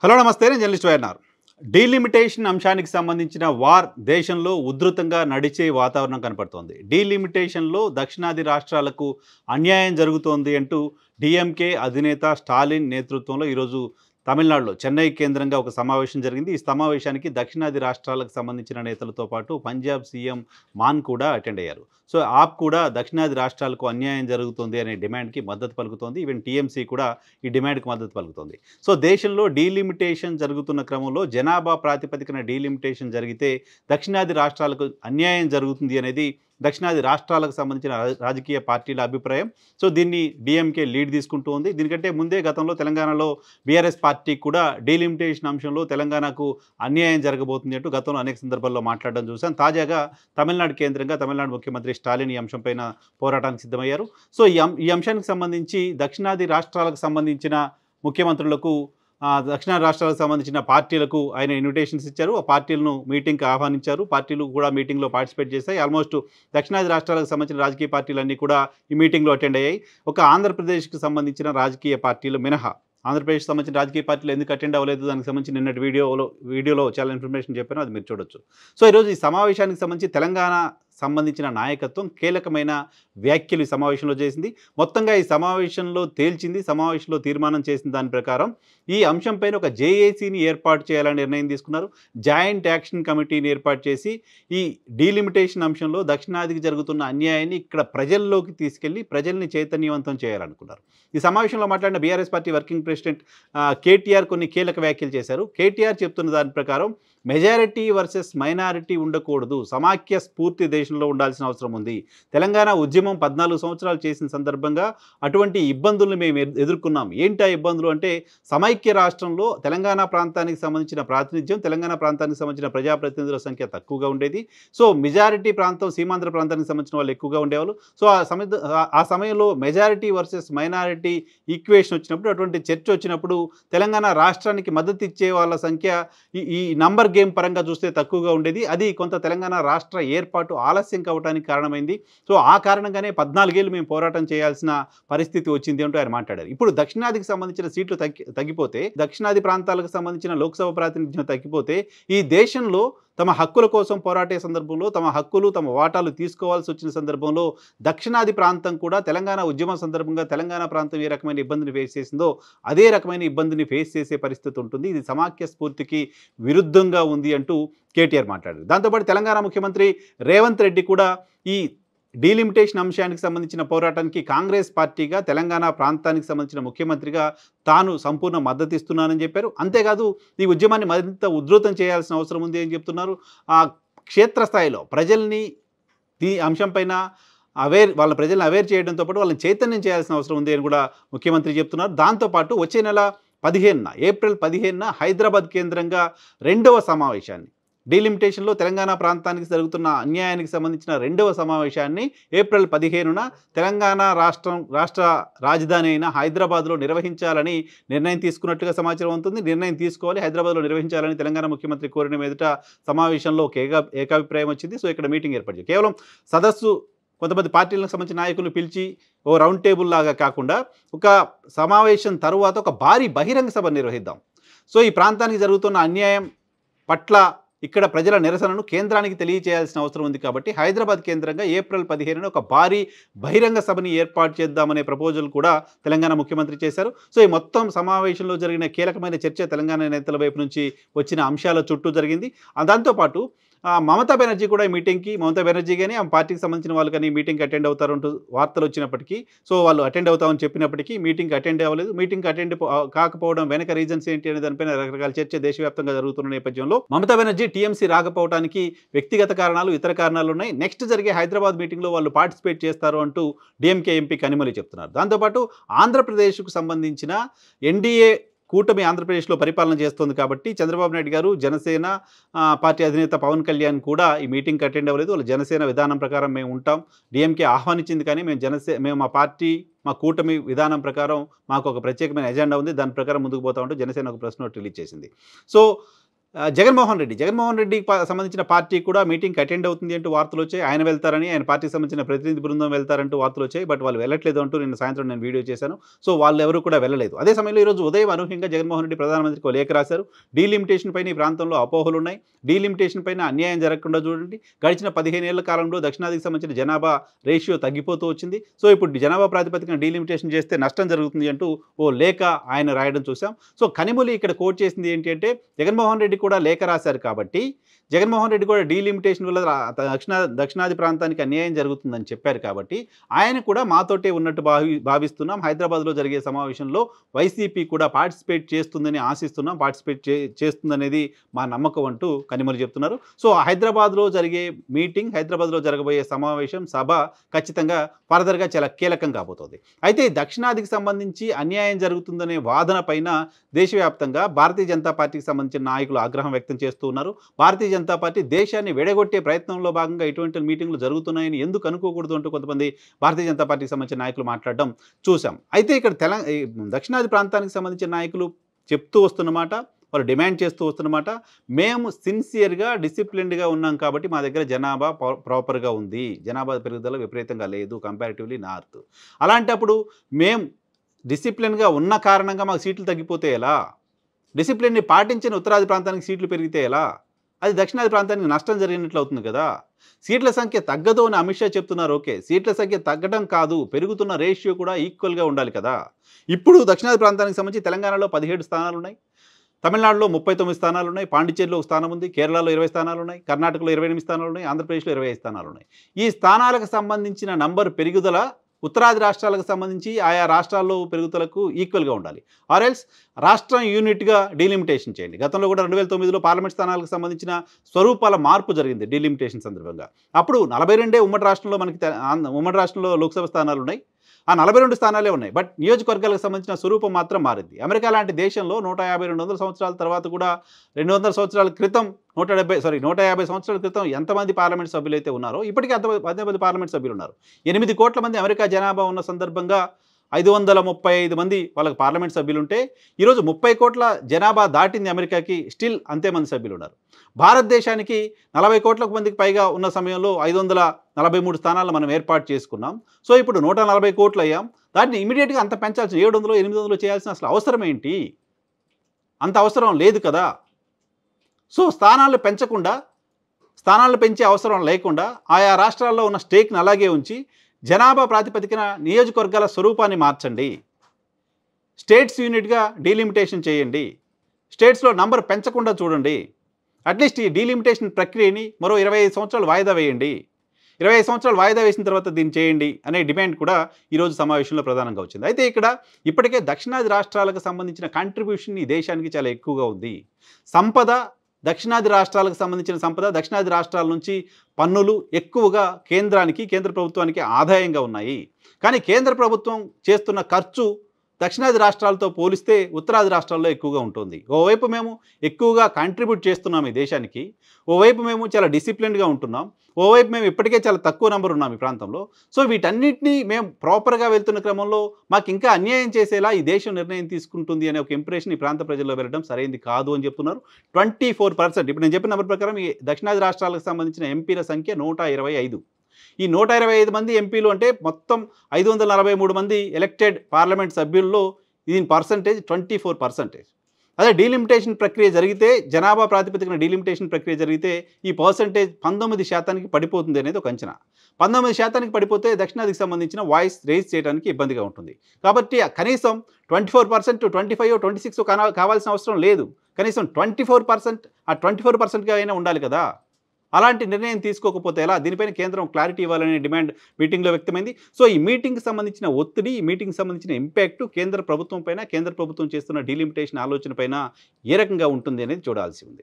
Hello నమస్తే, నేను journalist YNR. Delimitation అంశానికి సంబంధించిన వార్ దేశంలో ఉధృతంగా నడిచే వాతావరణం కనపడుతోంది. డీలిమిటేషన్లో దక్షిణాది రాష్ట్రాలకు అన్యాయం జరుగుతోంది అంటూ డీఎంకే అధినేత స్టాలిన్ నేతృత్వంలో ఈరోజు తమిళనాడులో చెన్నై కేంద్రంగా ఒక సమావేశం జరిగింది. ఈ సమావేశానికి దక్షిణాది రాష్ట్రాలకు సంబంధించిన నేతలతో పాటు పంజాబ్ సీఎం మాన్ కూడా అటెండ్ అయ్యారు. సో ఆప్ కూడా దక్షిణాది రాష్ట్రాలకు అన్యాయం జరుగుతుంది అనే డిమాండ్కి మద్దతు పలుకుతోంది. ఈవెన్ టీఎంసీ కూడా ఈ డిమాండ్కి మద్దతు పలుకుతోంది. సో దేశంలో డీలిమిటేషన్ జరుగుతున్న క్రమంలో జనాభా ప్రాతిపదికన డీలిమిటేషన్ జరిగితే దక్షిణాది రాష్ట్రాలకు అన్యాయం జరుగుతుంది అనేది దక్షిణాది రాష్ట్రాలకు సంబంధించిన రాజకీయ పార్టీల అభిప్రాయం. సో దీన్ని డీఎంకే లీడ్ తీసుకుంటూ ఉంది. దీనికంటే ముందే గతంలో తెలంగాణలో బీఆర్ఎస్ పార్టీ కూడా డీలిమిటేషన్ అంశంలో తెలంగాణకు అన్యాయం జరగబోతుంది అంటూ గతంలో అనేక సందర్భాల్లో మాట్లాడడం చూశాం. తాజాగా తమిళనాడు కేంద్రంగా తమిళనాడు ముఖ్యమంత్రి స్టాలిన్ ఈ అంశంపైన పోరాటానికి సిద్ధమయ్యారు. సో ఈ అంశానికి సంబంధించి దక్షిణాది రాష్ట్రాలకు సంబంధించిన ముఖ్యమంత్రులకు దక్షిణాది రాష్ట్రాలకు సంబంధించిన పార్టీలకు ఆయన ఇన్విటేషన్స్ ఇచ్చారు. ఆ పార్టీలను మీటింగ్కి ఆహ్వానించారు. పార్టీలు కూడా మీటింగ్లో పార్టిసిపేట్ చేశాయి. ఆల్మోస్ట్ దక్షిణాది రాష్ట్రాలకు సంబంధించిన రాజకీయ పార్టీలన్నీ కూడా ఈ మీటింగ్లో అటెండ్ అయ్యాయి. ఒక ఆంధ్రప్రదేశ్కి సంబంధించిన రాజకీయ పార్టీలు మినహా ఆంధ్రప్రదేశ్కి సంబంధించిన రాజకీయ పార్టీలు ఎందుకు అటెండ్ అవ్వలేదు, దానికి సంబంధించి నిన్నటి వీడియోలో చాలా ఇన్ఫర్మేషన్ చెప్పాను, అది మీరు చూడొచ్చు. సో ఈరోజు ఈ సమావేశానికి సంబంధించి తెలంగాణ సంబంధించిన నాయకత్వం కీలకమైన వ్యాఖ్యలు ఈ సమావేశంలో చేసింది. మొత్తంగా ఈ సమావేశంలో సమావేశంలో తీర్మానం చేసిన దాని ప్రకారం ఈ అంశంపైన ఒక జేఏసీని ఏర్పాటు చేయాలని నిర్ణయం తీసుకున్నారు. జాయింట్ యాక్షన్ కమిటీని ఏర్పాటు చేసి ఈ డీలిమిటేషన్ అంశంలో దక్షిణాదికి జరుగుతున్న అన్యాయాన్ని ఇక్కడ ప్రజల్లోకి తీసుకెళ్లి ప్రజల్ని చైతన్యవంతం చేయాలనుకున్నారు. ఈ సమావేశంలో మాట్లాడిన BRS party working president KTR కొన్ని కీలక వ్యాఖ్యలు చేశారు. కేటీఆర్ చెప్తున్న దాని ప్రకారం మెజారిటీ వర్సెస్ మైనారిటీ ఉండకూడదు, సమాఖ్య స్ఫూర్తి దేశంలో ఉండాల్సిన అవసరం ఉంది. తెలంగాణ ఉద్యమం 14 సంవత్సరాలు చేసిన సందర్భంగా అటువంటి ఇబ్బందులను మేము ఎదుర్కొన్నాం. ఏంటి ఆ ఇబ్బందులు అంటే, సమైక్య రాష్ట్రంలో తెలంగాణ ప్రాంతానికి సంబంధించిన ప్రాతినిధ్యం, తెలంగాణ ప్రాంతానికి సంబంధించిన ప్రజాప్రతినిధుల సంఖ్య తక్కువగా ఉండేది. సో మెజారిటీ ప్రాంతం సీమాంధ్ర ప్రాంతానికి సంబంధించిన వాళ్ళు ఎక్కువగా ఉండేవాళ్ళు. సో ఆ సమయంలో మెజారిటీ వర్సెస్ మైనారిటీ ఈక్వేషన్ వచ్చినప్పుడు, అటువంటి చర్చ వచ్చినప్పుడు తెలంగాణ రాష్ట్రానికి మద్దతు ఇచ్చే వాళ్ళ సంఖ్య ఈ నంబర్ గేమ్ పరంగా చూస్తే తక్కువగా ఉండేది. అది కొంత తెలంగాణ రాష్ట్ర ఏర్పాటు ఆలస్యం కావడానికి కారణమైంది. సో ఆ కారణంగానే 14 ఏళ్ళు మేము పోరాటం చేయాల్సిన పరిస్థితి వచ్చింది అంటూ ఆయన మాట్లాడారు. ఇప్పుడు దక్షిణాదికి సంబంధించిన సీట్లు తగ్గిపోతే, దక్షిణాది ప్రాంతాలకు సంబంధించిన లోక్సభ ప్రాతినిధ్యం తగ్గిపోతే ఈ దేశంలో తమ హక్కుల కోసం పోరాటే సందర్భంలో తమ హక్కులు తమ వాటాలు తీసుకోవాల్సి వచ్చిన సందర్భంలో దక్షిణాది ప్రాంతం కూడా తెలంగాణ ఉద్యమం సందర్భంగా తెలంగాణ ప్రాంతం ఏ రకమైన ఇబ్బందిని ఫేస్ చేసిందో అదే రకమైన ఇబ్బందిని ఫేస్ చేసే పరిస్థితి ఉంటుంది. ఇది సమాఖ్య స్ఫూర్తికి విరుద్ధంగా ఉంది అంటూ కేటీఆర్ మాట్లాడారు. దాంతోపాటు తెలంగాణ ముఖ్యమంత్రి రేవంత్ రెడ్డి కూడా ఈ డీలిమిటేషన్ అంశానికి సంబంధించిన పోరాటానికి కాంగ్రెస్ పార్టీగా తెలంగాణ ప్రాంతానికి సంబంధించిన ముఖ్యమంత్రిగా తాను సంపూర్ణ మద్దతు ఇస్తున్నానని చెప్పారు. అంతేకాదు ఈ ఉద్యమాన్ని మరింత ఉధృతం చేయాల్సిన అవసరం ఉంది అని చెప్తున్నారు. క్షేత్రస్థాయిలో ప్రజల్ని ఈ అంశంపైన వాళ్ళ ప్రజల్ని అవేర్ చేయడంతో పాటు వాళ్ళని చైతన్యం చేయాల్సిన అవసరం ఉంది అని కూడా ముఖ్యమంత్రి చెప్తున్నారు. దాంతోపాటు వచ్చే నెల 15న ఏప్రిల్ 15న హైదరాబాద్ కేంద్రంగా 2వ సమావేశాన్ని, డీలిమిటేషన్లో తెలంగాణ ప్రాంతానికి జరుగుతున్న అన్యాయానికి సంబంధించిన 2వ సమావేశాన్ని ఏప్రిల్ 15న తెలంగాణ రాష్ట్ర రాజధాని అయిన హైదరాబాద్లో నిర్వహించాలని నిర్ణయం తీసుకున్నట్టుగా సమాచారం ఉంటుంది. నిర్ణయం తీసుకోవాలి, హైదరాబాద్లో నిర్వహించాలని తెలంగాణ ముఖ్యమంత్రి కోరిన మీదట సమావేశంలో ఒక ఏకాభిప్రాయం వచ్చింది. సో ఇక్కడ మీటింగ్ ఏర్పాటు కేవలం సదస్సు కొంతమంది పార్టీలకు సంబంధించిన నాయకులను పిలిచి ఓ రౌండ్ టేబుల్ లాగా కాకుండా ఒక సమావేశం తరువాత ఒక భారీ బహిరంగ సభ నిర్వహిద్దాం. సో ఈ ప్రాంతానికి జరుగుతున్న అన్యాయం పట్ల ఇక్కడ ప్రజల నిరసనను కేంద్రానికి తెలియచేయాల్సిన అవసరం ఉంది. కాబట్టి హైదరాబాద్ కేంద్రంగా ఏప్రిల్ 15న ఒక భారీ బహిరంగ సభని ఏర్పాటు చేద్దామనే ప్రపోజల్ కూడా తెలంగాణ ముఖ్యమంత్రి చేశారు. సో ఈ మొత్తం సమావేశంలో జరిగిన కీలకమైన చర్చ తెలంగాణ నేతల వైపు నుంచి వచ్చిన అంశాల చుట్టూ జరిగింది. దాంతోపాటు మమతా బెనర్జీ కూడా ఈ మీటింగ్కి, మమతా బెనర్జీ కానీ ఆ పార్టీకి సంబంధించిన వాళ్ళు కానీ మీటింగ్కి అటెండ్ అవుతారంటూ వార్తలు వచ్చినప్పటికీ, సో వాళ్ళు అటెండ్ అవుతామని చెప్పినప్పటికీ మీటింగ్కి అటెండ్ అవ్వలేదు. మీటింగ్కి అటెండ్ కాకపోవడం వెనక రీజన్స్ ఏంటి అనే దానిపైన రకరకాల చర్చ దేశవ్యాప్తంగా జరుగుతున్న నేపథ్యంలో మమతా బెనర్జీ టీఎంసీ రాకపోవడానికి వ్యక్తిగత కారణాలు, ఇతర కారణాలు ఉన్నాయి. నెక్స్ట్ జరిగే హైదరాబాద్ మీటింగ్లో వాళ్ళు పార్టిసిపేట్ చేస్తారు అంటూ డీఎంకే ఎంపీ కనిమొళి చెప్తున్నారు. దాంతోపాటు ఆంధ్రప్రదేశ్కు సంబంధించిన ఎన్డీఏ కూటమి ఆంధ్రప్రదేశ్లో పరిపాలన చేస్తోంది కాబట్టి చంద్రబాబు నాయుడు గారు, జనసేన పార్టీ అధినేత పవన్ కళ్యాణ్ కూడా ఈ మీటింగ్కి అటెండ్ అవ్వలేదు. వాళ్ళు జనసేన విధానం ప్రకారం మేము ఉంటాం, డీఎంకే ఆహ్వానించింది కానీ మేము మా పార్టీ మా కూటమి విధానం ప్రకారం మాకు ఒక ప్రత్యేకమైన ఎజెండా ఉంది, దాని ప్రకారం ముందుకు పోతా ఉంటూ జనసేన ఒక ప్రెస్ నోట్ రిలీజ్ చేసింది. సో జగన్మోహన్ రెడ్డికి సంబంధించిన పార్టీ కూడా మీటింగ్కి అటెండ్ అవుతుంది అంటూ వార్తలు వచ్చాయి. ఆయన వెళ్తారని, ఆయన పార్టీకి సంబంధించిన ప్రతినిధి బృందం వెళ్తారంటూ వార్తలు వచ్చాయి. బట్ వాళ్ళు వెళ్ళట్లేదు అంటూ నిన్న సాయంత్రం నేను వీడియో చేశాను. సో వాళ్ళు ఎవరు కూడా వెళ్ళలేదు. అదే సమయంలో ఈరోజు ఉదయం అనూహ్యంగా జగన్మోహన్ రెడ్డి ప్రధానమంత్రికి ఒక లేఖ రాశారు. డీలిమిటేషన్ పైన ఈ ప్రాంతంలో అపోహలు ఉన్నాయి. డీలిమిటేషన్ పైన అన్యాయం జరగకుండా చూడండి. గడిచిన 15 ఏళ్ల కాలంలో దక్షిణాదికి సంబంధించిన జనాభా రేషియో తగ్గిపోతూ వచ్చింది. సో ఇప్పుడు జనాభా ప్రాతిపదికన డీలిమిటేషన్ చేస్తే నష్టం జరుగుతుంది అంటూ ఓ లేఖ ఆయన రాయడం చూసాం. సో కనిమొళి ఇక్కడ కోట్ చేసింది ఏంటి అంటే, జగన్మోహన్ రెడ్డి కూడా లేఖ రాశారు కాబట్టి జగన్మోహన్ రెడ్డి కూడా డీలిమిటేషన్ వల్ల దక్షిణాది ప్రాంతానికి అన్యాయం జరుగుతుందని చెప్పారు కాబట్టి ఆయన కూడా మాతోటే ఉన్నట్టు భావిస్తున్నాం. హైదరాబాద్లో జరిగే సమావేశంలో వైసీపీ కూడా పార్టిసిపేట్ చేస్తుందని ఆశిస్తున్నాం, పార్టిసిపేట్ చేస్తుందనేది మా నమ్మకం అంటూ కనిమొళి చెప్తున్నారు. సో హైదరాబాద్లో జరిగే మీటింగ్, హైదరాబాద్లో జరగబోయే సమావేశం, సభ ఖచ్చితంగా ఫర్దర్గా చాలా కీలకం కాబోతోంది. అయితే దక్షిణాదికి సంబంధించి అన్యాయం జరుగుతుందనే వాదన పైన దేశవ్యాప్తంగా భారతీయ జనతా పార్టీకి సంబంధించిన నాయకులు ఆగ్రహం వ్యక్తం చేస్తూ ఉన్నారు. భారతీయ జనతా పార్టీ దేశాన్ని విడగొట్టే ప్రయత్నంలో భాగంగా ఇటువంటి మీటింగ్లు జరుగుతున్నాయని ఎందుకు అనుకోకూడదు అంటూ కొంతమంది భారతీయ జనతా పార్టీకి సంబంధించిన నాయకులు మాట్లాడడం చూసాం. అయితే ఇక్కడ దక్షిణాది ప్రాంతానికి సంబంధించిన నాయకులు చెప్తూ వస్తున్నమాట, వాళ్ళు డిమాండ్ చేస్తూ వస్తున్నమాట, మేము సిన్సియర్గా డిసిప్లిన్డ్గా ఉన్నాం కాబట్టి మా దగ్గర జనాభా ప్రాపర్గా ఉంది, జనాభా పెరుగుదల విపరీతంగా లేదు కంపారిటివ్లీ నార్త్. అలాంటప్పుడు మేము డిసిప్లిన్గా ఉన్న కారణంగా మాకు సీట్లు తగ్గిపోతే ఎలా? డిసిప్లిన్ని పాటించిన ఉత్తరాది ప్రాంతానికి సీట్లు పెరిగితే ఎలా? అది దక్షిణాది ప్రాంతానికి నష్టం జరిగినట్లు అవుతుంది కదా. సీట్ల సంఖ్య తగ్గదు అని అమిత్ షా చెప్తున్నారు. ఓకే, సీట్ల సంఖ్య తగ్గడం కాదు, పెరుగుతున్న రేషియో కూడా ఈక్వల్గా ఉండాలి కదా. ఇప్పుడు దక్షిణాది ప్రాంతానికి సంబంధించి తెలంగాణలో 17 స్థానాలు ఉన్నాయి, తమిళనాడులో 39 స్థానాలు ఉన్నాయి, పాండిచ్చేరిలో ఒక స్థానం ఉంది, కేరళలో 20 స్థానాలు ఉన్నాయి, కర్ణాటకలో 28 స్థానాలు ఉన్నాయి, ఆంధ్రప్రదేశ్లో 25 స్థానాలు ఉన్నాయి. ఈ స్థానాలకు సంబంధించిన నంబర్ పెరుగుదల ఉత్తరాది రాష్ట్రాలకు సంబంధించి ఆయా రాష్ట్రాల్లో పెరుగుదలకు ఈక్వల్గా ఉండాలి. ఆర్ఎల్స్ రాష్ట్రం యూనిట్గా డీలిమిటేషన్ చేయండి. గతంలో కూడా 2009లో పార్లమెంట్ స్థానాలకు సంబంధించిన స్వరూపాల మార్పు జరిగింది డీలిమిటేషన్ సందర్భంగా. అప్పుడు 42 ఉమ్మడి రాష్ట్రంలో ఉమ్మడి రాష్ట్రంలో లోక్సభ స్థానాలు ఉన్నాయి, ఆ 42 స్థానాలే ఉన్నాయి. బట్ నియోజకవర్గాలకు సంబంధించిన స్వరూపం మాత్రం మారింది. అమెరికా లాంటి దేశంలో 150-200 సంవత్సరాల తర్వాత కూడా 200 సంవత్సరాల క్రితం 150 సంవత్సరాల క్రితం ఎంతమంది పార్లమెంట్ సభ్యులు అయితే ఉన్నారో ఇప్పటికీ అంతమంది పార్లమెంట్ సభ్యులు ఉన్నారు. 8 కోట్ల మంది అమెరికా జనాభా ఉన్న సందర్భంగా 535 మంది వాళ్ళకి పార్లమెంట్ సభ్యులు ఉంటే ఈరోజు 30 కోట్ల జనాభా దాటింది అమెరికాకి, స్టిల్ అంతే మంది సభ్యులు ఉన్నారు. భారతదేశానికి 40 కోట్ల మందికి పైగా ఉన్న సమయంలో 543 స్థానాలను మనం ఏర్పాటు చేసుకున్నాం. సో ఇప్పుడు 140 కోట్లు అయ్యాం. దాన్ని ఇమీడియట్గా అంత పెంచాల్సిన 700, 800 చేయాల్సిన అసలు అవసరం ఏంటి? అంత అవసరం లేదు కదా. సో స్థానాలు పెంచే అవసరం లేకుండా ఆయా రాష్ట్రాల్లో ఉన్న స్టేక్ని అలాగే ఉంచి జనాభా ప్రాతిపదికన నియోజకవర్గాల స్వరూపాన్ని మార్చండి. స్టేట్స్ యూనిట్గా డీలిమిటేషన్ చేయండి. స్టేట్స్లో నంబర్ పెంచకుండా చూడండి. అట్లీస్ట్ ఈ డీలిమిటేషన్ ప్రక్రియని మరో 25 సంవత్సరాలు వాయిదా వేయండి. 25 సంవత్సరాలు వాయిదా వేసిన తర్వాత దీన్ని చేయండి అనే డిమాండ్ కూడా ఈరోజు సమావేశంలో ప్రధానంగా వచ్చింది. అయితే ఇక్కడ ఇప్పటికే దక్షిణాది రాష్ట్రాలకు సంబంధించిన కాంట్రిబ్యూషన్ ఈ దేశానికి చాలా ఎక్కువగా ఉంది. సంపద, దక్షిణాది రాష్ట్రాలకు సంబంధించిన సంపద, దక్షిణాది రాష్ట్రాల నుంచి పన్నులు ఎక్కువగా కేంద్ర ప్రభుత్వానికి ఆదాయంగా ఉన్నాయి. కానీ కేంద్ర ప్రభుత్వం చేస్తున్న ఖర్చు దక్షిణాది రాష్ట్రాలతో పోలిస్తే ఉత్తరాది రాష్ట్రాల్లో ఎక్కువగా ఉంటుంది. ఓవైపు మేము ఎక్కువగా కాంట్రిబ్యూట్ చేస్తున్నాం ఈ దేశానికి, ఓవైపు మేము చాలా డిసిప్లిన్డ్గా ఉంటున్నాం, ఓవైపు మేము ఇప్పటికే చాలా తక్కువ నెంబర్ ఉన్నాం ఈ ప్రాంతంలో. సో వీటన్నిటినీ మేము ప్రాపర్గా వెళ్తున్న క్రమంలో మాకు ఇంకా అన్యాయం చేసేలా ఈ దేశం నిర్ణయం తీసుకుంటుంది అనే ఒక ఇంప్రెషన్ ఈ ప్రాంత ప్రజల్లో వెళ్ళడం సరైనది కాదు అని చెప్తున్నారు. 24%, ఇప్పుడు నేను చెప్పిన నెంబర్ ప్రకారం ఈ దక్షిణాది రాష్ట్రాలకు సంబంధించిన ఎంపీల సంఖ్య 125. ఈ 125 మంది ఎంపీలు అంటే మొత్తం 543 మంది ఎలక్టెడ్ పార్లమెంట్ సభ్యుల్లో దీని పర్సంటేజ్ 24%. అదే డీలిమిటేషన్ ప్రక్రియ జరిగితే, జనాభా ప్రాతిపదికన డీలిమిటేషన్ ప్రక్రియ జరిగితే ఈ పర్సంటేజ్ 19% పడిపోతుంది అనేది ఒక అంచనా. 19% పడిపోతే దక్షిణాదికి సంబంధించిన వాయిస్ రేజ్ చేయడానికి ఇబ్బందిగా ఉంటుంది. కాబట్టి కనీసం 24%, 25, 26 కావాల్సిన అవసరం లేదు. కనీసం 24%, ఆ 24%గా అయినా ఉండాలి కదా. అలాంటి నిర్ణయం తీసుకోకపోతే ఎలా? దీనిపైన కేంద్రం క్లారిటీ ఇవ్వాలనే డిమాండ్ మీటింగ్లో వ్యక్తమైంది. సో ఈ మీటింగ్కి సంబంధించిన ఒత్తిడి, ఈ మీటింగ్కి సంబంధించిన ఇంపాక్ట్ కేంద్ర ప్రభుత్వం పైన, కేంద్ర ప్రభుత్వం చేస్తున్న డీలిమిటేషన్ ఆలోచన పైన ఏ రకంగా ఉంటుంది అనేది చూడాల్సి ఉంది.